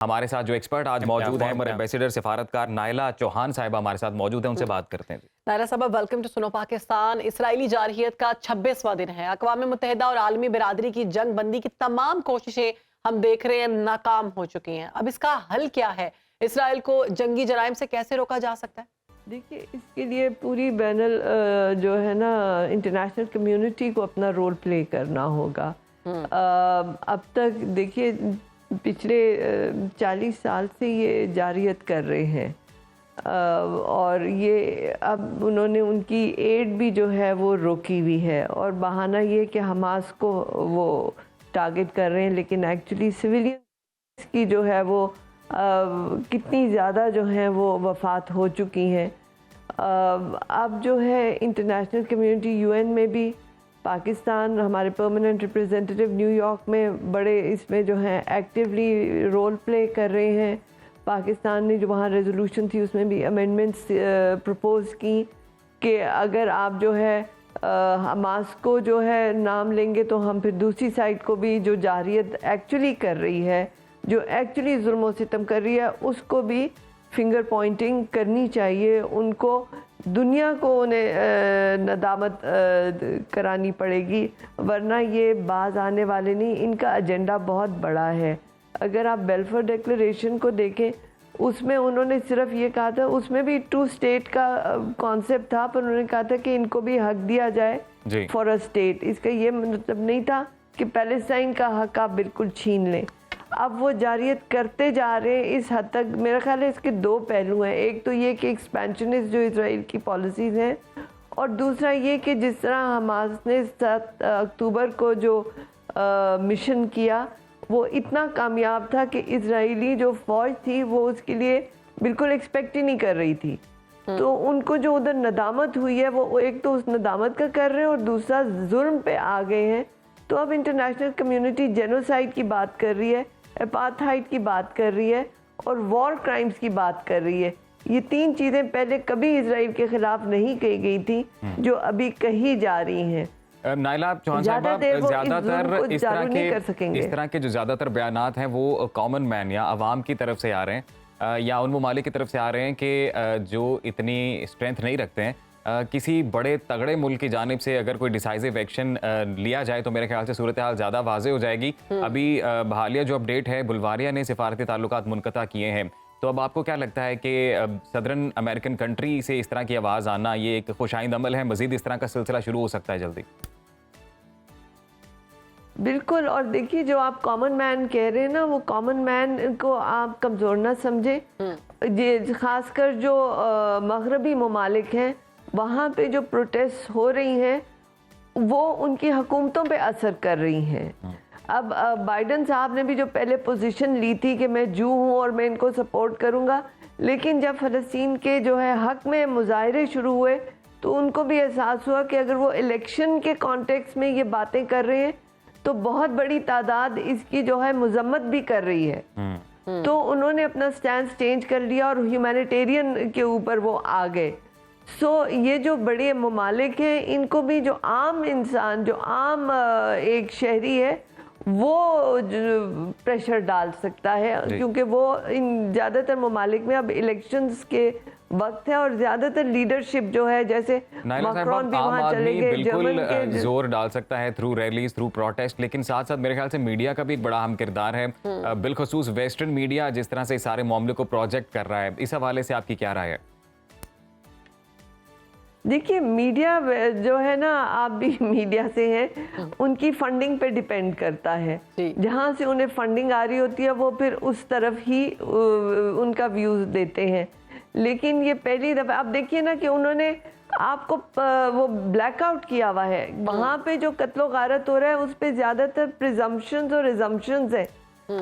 हमारे साथ जो एक्सपर्ट आज मौजूद हैं, एम्बेसडर सिफारतकार नायला चौहान साहिबा हमारे साथ मौजूद हैं, उनसे बात करते हैं। नायला साहबा, वेलकम टू सुनो पाकिस्तान। इसराइली जारहियत का 26वां दिन है। अक़वाम मुत्तहिदा और आलमी बिरादरी की जंग बंदी की तमाम कोशिशें हम देख रहे हैं नाकाम हो चुकी हैं। अब इसका हल क्या है? इसराइल को जंगी जराइम से कैसे रोका जा सकता है? देखिए, इसके लिए पूरी बैनल जो है ना, इंटरनेशनल कम्युनिटी को अपना रोल प्ले करना होगा। अब तक देखिए, पिछले 40 साल से ये जारियत कर रहे हैं और ये अब उन्होंने उनकी एड भी जो है वो रोकी हुई है और बहाना ये कि हमास को वो टारगेट कर रहे हैं, लेकिन एक्चुअली सिविलियंस की जो है वो कितनी ज़्यादा जो है वो वफ़ात हो चुकी हैं। अब जो है इंटरनेशनल कम्युनिटी, यूएन में भी, पाकिस्तान, हमारे परमानेंट रिप्रेजेंटेटिव न्यूयॉर्क में बड़े इसमें जो है एक्टिवली रोल प्ले कर रहे हैं। पाकिस्तान ने जो वहाँ रेजोल्यूशन थी उसमें भी अमेंडमेंट्स प्रपोज़ की कि अगर आप जो है हमास को जो है नाम लेंगे तो हम फिर दूसरी साइड को भी जो जारियत एक्चुअली कर रही है, जो एक्चुअली जुल्म और सितम कर रही है, उसको भी फिंगर पॉइंटिंग करनी चाहिए। उनको, दुनिया को उन्हें नदामत करानी पड़ेगी, वरना ये बाज आने वाले नहीं। इनका एजेंडा बहुत बड़ा है। अगर आप बेल्फोर डिक्लेरेशन को देखें, उसमें उन्होंने सिर्फ ये कहा था, उसमें भी 2 स्टेट का कॉन्सेप्ट था, पर उन्होंने कहा था कि इनको भी हक दिया जाए फॉर अ स्टेट। इसका ये मतलब नहीं था कि पैलेस्टाइन का हक आप बिल्कुल छीन लें। अब वो जारियत करते जा रहे हैं इस हद तक। मेरा ख्याल है इसके 2 पहलू हैं। एक तो ये कि एक्सपेंशनिस्ट जो इजराइल की पॉलिसीज़ हैं, और दूसरा ये कि जिस तरह हमास ने 7 अक्टूबर को जो मिशन किया वो इतना कामयाब था कि इजरायली जो फ़ौज थी वो उसके लिए बिल्कुल एक्सपेक्ट ही नहीं कर रही थी। तो उनको जो उधर नदामत हुई है, वो एक तो उस नदामत का कर रहे हैं और दूसरा जुल्म पे आ गए हैं। तो अब इंटरनेशनल कम्युनिटी जेनोसाइड की बात कर रही है, अपार्थाइड की बात कर रही है और वॉर क्राइम्स की बात कर रही है। ये 3 चीज़ें पहले कभी इजराइल के खिलाफ नहीं कही गई थी, जो अभी कही जा रही हैं। नायला चौहान साहब, ज़्यादातर इस तरह के जो ज़्यादातर बयानात हैं वो कॉमन मैन या आवाम की तरफ से आ रहे हैं या उन ममालिक की तरफ से आ रहे हैं कि जो इतनी स्ट्रेंथ नहीं रखते हैं। किसी बड़े तगड़े मुल्क की जानिब से अगर कोई डिसाइसिव एक्शन लिया जाए तो मेरे ख्याल से सूरत हाल ज़्यादा वाज़े हो जाएगी। अभी हालिया जो अपडेट है, बुल्गारिया ने सिफारती ताल्लुकात मुनक़ता किए हैं, तो अब आपको क्या लगता है कि सदरन अमेरिकन कंट्री से इस तरह की आवाज़ आना ये एक खुशाइंद अमल है? मज़ीद इस तरह का सिलसिला शुरू हो सकता है जल्दी? बिल्कुल। और देखिए, जो आप कॉमन मैन कह रहे हैं ना, वो कॉमन मैन को आप कमज़ोर ना समझे। ये खासकर जो मगरबी ममालिक हैं, वहाँ पे जो प्रोटेस्ट हो रही हैं वो उनकी हुकूमतों पे असर कर रही हैं। अब बाइडन साहब ने भी जो पहले पोजीशन ली थी कि मैं जू हूँ और मैं इनको सपोर्ट करूँगा, लेकिन जब फ़लस्तीन के जो है हक़ में मुज़ाहरे शुरू हुए तो उनको भी एहसास हुआ कि अगर वो इलेक्शन के कॉन्टेक्स्ट में ये बातें कर रहे हैं तो बहुत बड़ी तादाद इसकी जो है मजम्मत भी कर रही है। तो उन्होंने अपना स्टैंड चेंज कर लिया और ह्यूमैनिटेरियन के ऊपर वो आ गए। ये जो बड़े ममालिक हैं, इनको भी जो आम इंसान, जो आम एक शहरी है, वो प्रेशर डाल सकता है, क्योंकि वो इन ज़्यादातर ममालिक में अब इलेक्शंस के वक्त है और ज़्यादातर लीडरशिप जो है, जैसे मैक्रोन भी वहाँ चले गए, बिल्कुल जोर डाल सकता है थ्रू रैलीज, थ्रू प्रोटेस्ट, लेकिन साथ साथ मेरे ख्याल से मीडिया का भी एक बड़ा अहम किरदार है। बिलखसूस वेस्टर्न मीडिया जिस तरह से इस सारे मामले को प्रोजेक्ट कर रहा है, इस हवाले से आपकी क्या राय है? देखिए, मीडिया जो है ना, आप भी मीडिया से हैं, उनकी फंडिंग पे डिपेंड करता है। जहाँ से उन्हें फंडिंग आ रही होती है वो फिर उस तरफ ही उनका व्यूज़ देते हैं। लेकिन ये पहली दफ़ा आप देखिए ना कि उन्होंने आपको वो ब्लैकआउट किया हुआ है। वहाँ पे जो कत्लो गारत हो रहा है उस पर ज़्यादातर प्रिजम्पशंस और रिजम्पशंस है।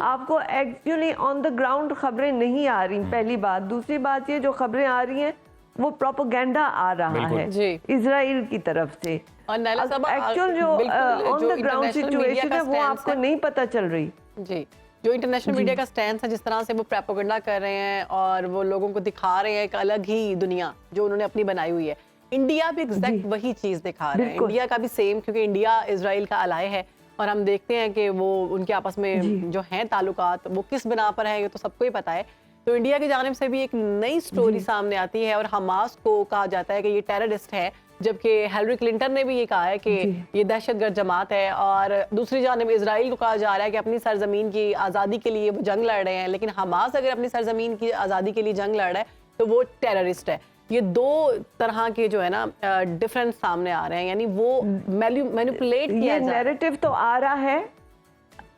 आपको एक्चुअली ऑन द ग्राउंड खबरें नहीं आ रही, पहली बात। दूसरी बात, ये जो खबरें आ रही हैं वो प्रोपेगेंडा आ रहा है इजराइल की तरफ से। और एक्चुअल जो ऑन द ग्राउंड सिचुएशन है वो आपको नहीं पता चल रही। जी, जो इंटरनेशनल मीडिया का स्टैंड है, जिस तरह से वो प्रोपेगेंडा कर रहे हैं और वो लोगों को दिखा रहे हैं एक अलग ही दुनिया जो उन्होंने अपनी बनाई हुई है। इंडिया भी एग्जैक्ट वही चीज दिखा रहा है। इंडिया का भी सेम, क्योंकि इंडिया इजराइल का अलाय है और हम देखते हैं कि वो उनके आपस में जो हैं ताल्लुकात वो किस बिना पर है, ये तो सबको ही पता है। तो इंडिया की जानिब से भी एक नई स्टोरी सामने आती है और हमास को कहा जाता है कि ये टेररिस्ट है, जबकि हिलरी क्लिंटन ने भी ये कहा है कि ये दहशतगर्द जमात है। और दूसरी जानिब इजराइल को कहा जा रहा है कि अपनी सरजमीन की आज़ादी के लिए वो जंग लड़ रहे हैं, लेकिन हमास अगर अपनी सरजमीन की आज़ादी के लिए जंग लड़ रहा है तो वो टेररिस्ट है। ये दो तरह के जो है ना डिफरेंस सामने आ रहे हैं, यानी वो मैनिपुलेट किया ये नैरेटिव तो आ रहा है,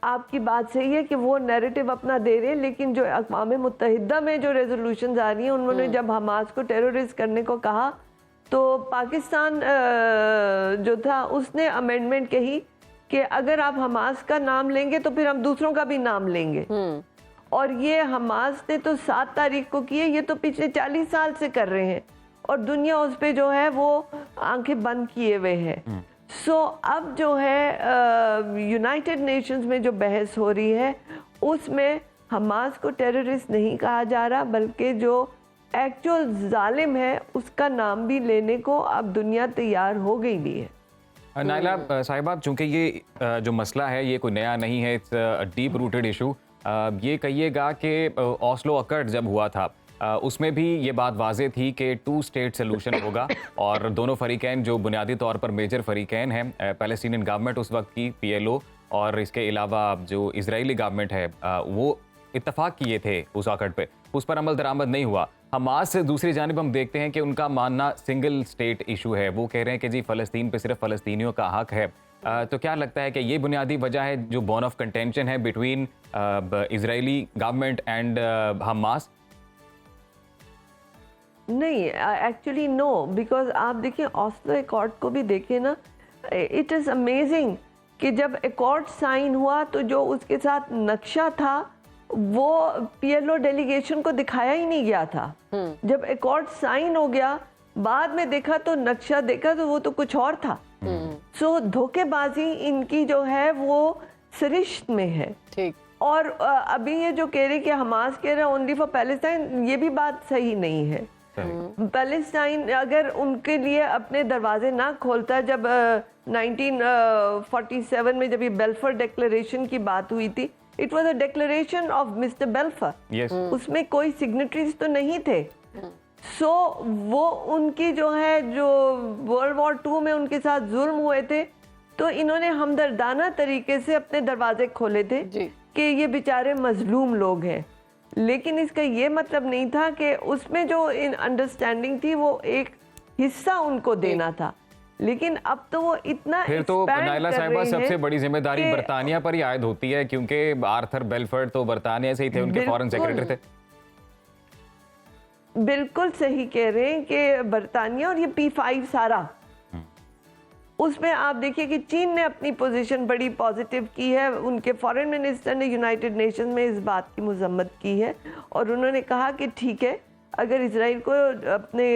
आपकी बात सही है कि वो नैरेटिव अपना दे रहे हैं, लेकिन जो अक़वाम मुत्तहिदा में जो रेजोल्यूशंस आ रही हैं उन्होंने जब हमास को टेररिस्ट करने को कहा तो पाकिस्तान जो था उसने अमेंडमेंट कही कि अगर आप हमास का नाम लेंगे तो फिर हम दूसरों का भी नाम लेंगे। और ये हमास ने तो 7 तारीख को किए, ये तो पिछले 40 साल से कर रहे हैं और दुनिया उस पे जो है वो आंखें बंद किए हुए है। सो अब जो है यूनाइटेड नेशंस में जो बहस हो रही है उसमें हमास को टेररिस्ट नहीं कहा जा रहा, बल्कि जो एक्चुअल जालिम है उसका नाम भी लेने को अब दुनिया तैयार हो गई भी है। नाइला साहिबा, चूंकि ये जो मसला है ये कोई नया नहीं है, इट्स डीप रूटेड इशू। ये कहिएगा कि ओस्लो अकॉर्ड जब हुआ था उसमें भी ये बात वाज़े थी कि 2 स्टेट सोल्यूशन होगा और दोनों फरीकैन जो बुनियादी तौर पर मेजर फरीकैन हैं, पैलेस्टीनियन गवर्नमेंट उस वक्त की PLO और इसके अलावा जो इजरायली गवर्नमेंट है वो इत्तफाक किए थे उस अकॉर्ड पे, उस पर अमल दरामद नहीं हुआ। हमास से दूसरी जानिब हम देखते हैं कि उनका मानना सिंगल स्टेट इशू है, वो कह रहे हैं कि जी फ़लस्तीन पे सिर्फ फ़लस्तीनियों का हक है। तो क्या लगता है कि ये बुनियादी वजह है जो बोन ऑफ कंटेंशन है between Israeli government and Hamas? नहीं, एक्चुअली नो, बिकॉज आप देखिए ऑस्लो अकॉर्ड को भी देखें ना, इट इज़ अमेजिंग कि जब अकॉर्ड साइन हुआ तो जो उसके साथ नक्शा था वो PLO डेलीगेशन को दिखाया ही नहीं गया था। जब अकॉर्ड साइन हो गया बाद में देखा तो नक्शा देखा तो वो तो कुछ और था। सो धोखेबाजी इनकी जो है वो सरिश्त में है। ठीक। और अभी ये जो कह रहे कि हमास कह रहे ओनली फॉर पैलेस्टाइन, ये भी बात सही नहीं है। पैलेस्टाइन अगर उनके लिए अपने दरवाजे ना खोलता, जब 1947 में जब ये बेल्फर डिक्लेरेशन की बात हुई थी, it was a declaration of mister बेल्फर, उसमें कोई सिग्नेटरीज तो नहीं थे। सो वो उनकी जो है जो वर्ल्ड वॉर 2 में उनके साथ जुल्म हुए थे तो इन्होंने हमदर्दाना तरीके से अपने दरवाजे खोले थे कि ये बेचारे मजलूम लोग हैं, लेकिन इसका ये मतलब नहीं था कि उसमें जो अंडरस्टैंडिंग थी वो एक हिस्सा उनको देना था। लेकिन अब तो वो इतना फिर तो नाइला साहिबा सबसे बड़ी जिम्मेदारी बरतानिया पर ही आयद होती है, क्योंकि आर्थर बेल्फोर्ड तो बरतानिया से ही थे, उनके फॉरेन सेक्रेटरी थे। बिल्कुल सही कह रहे हैं कि बरतानिया और ये P5 सारा, उसमें आप देखिए कि चीन ने अपनी पोजीशन बड़ी पॉजिटिव की है। उनके फॉरेन मिनिस्टर ने यूनाइटेड नेशन में इस बात की मजम्मत की है और उन्होंने कहा कि ठीक है, अगर इजराइल को अपने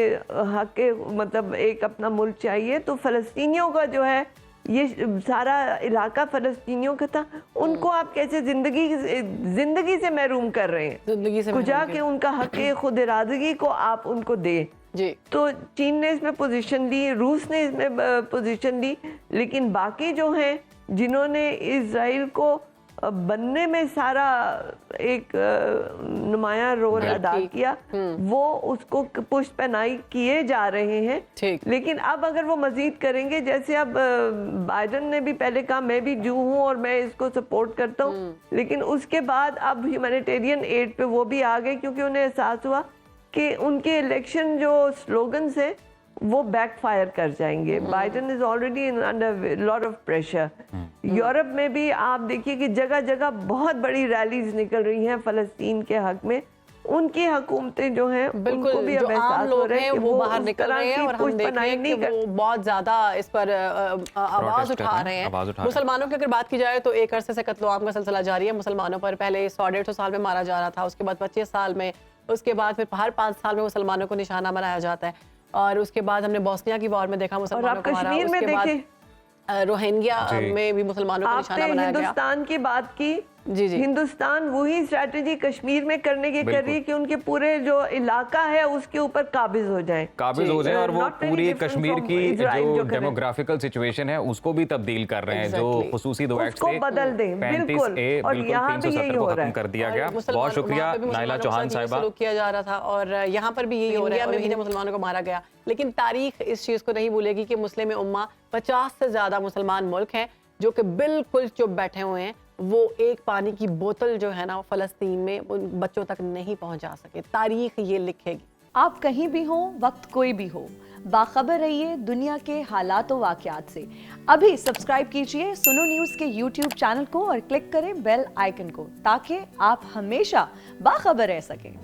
हक के मतलब एक अपना मुल्क चाहिए तो फ़लस्तीनियों का जो है ये सारा इलाका फ़लस्तीनियों का था, उनको आप कैसे जिंदगी से महरूम कर रहे हैं, जिंदगी से कुजा के उनका हक खुद इरादगी को आप उनको दें। जी। तो चीन ने इसमें पोजीशन ली, रूस ने इसमें पोजीशन ली, लेकिन बाकी जो हैं जिन्होंने इजराइल को बनने में सारा एक नुमायां रोल अदा किया वो उसको पुष्ट पहनाई किए जा रहे हैं। लेकिन अब अगर वो मजीद करेंगे, जैसे अब बाइडन ने भी पहले कहा मैं भी जू हूँ और मैं इसको सपोर्ट करता हूँ, लेकिन उसके बाद अब ह्यूमैनिटेरियन एड पे वो भी आ गए क्योंकि उन्हें एहसास हुआ कि उनके इलेक्शन जो स्लोगन्स हैं वो बैकफायर कर जाएंगे। Biden is already under lot of pressure. Europe में भी आप देखिए कि जगह जगह बहुत बड़ी रैलीज निकल रही हैं फ़लस्तीन के हक में। उनकी हुकूमतें जो हैं उनको भी अब एहसास हो रहा है कि वो बाहर निकल रहे हैं और हम देख रहे हैं कि वो बहुत ज्यादा इस पर आवाज उठा रहे हैं। मुसलमानों की अगर बात की जाए तो एक अरसे से कत्ल-ए-आम का सिलसिला जारी है। मुसलमानों पर पहले 100-150 साल में मारा जा रहा था, उसके बाद 25 साल में, उसके बाद फिर हर 5 साल में मुसलमानों को निशाना बनाया जाता है और उसके बाद हमने बोस्निया की वॉर में देखा मुसलमानों को मारा, उसके बाद रोहिंग्या में भी मुसलमानों को निशाना बनाया गया। हिंदुस्तान की बात की जी जी। हिंदुस्तान वही स्ट्रैटेजी कश्मीर में करने की कर रही है कि उनके पूरे जो इलाका है उसके ऊपर काबिज हो जाए, और वो पूरी कश्मीर की जो डेमोग्राफिकल सिचुएशन है उसको भी तब्दील कर रहे हैं, जो खुसूसी दो एक्ट से बदल दें, बिल्कुल। और यहाँ भी यही हो रहा है, कर दिया गया। बहुत शुक्रिया नाइला चौहान साहिबा। किया जा रहा था और यहाँ पर भी यही हो रहा है, और यही मुसलमानों को मारा गया। लेकिन तारीख इस चीज को नहीं भूलेगी कि मुस्लिम उम्मा 50 से ज्यादा मुसलमान मुल्क हैं जो कि बिल्कुल चुप बैठे हुए हैं। वो एक पानी की बोतल जो है ना फलस्तीन में उन बच्चों तक नहीं पहुंचा सके। तारीख ये लिखेगी। आप कहीं भी हो, वक्त कोई भी हो, बाखबर रहिए दुनिया के हालात व वाक़यात से। अभी सब्सक्राइब कीजिए सुनो न्यूज़ के YouTube चैनल को और क्लिक करें बेल आइकन को, ताकि आप हमेशा बाखबर रह सकें।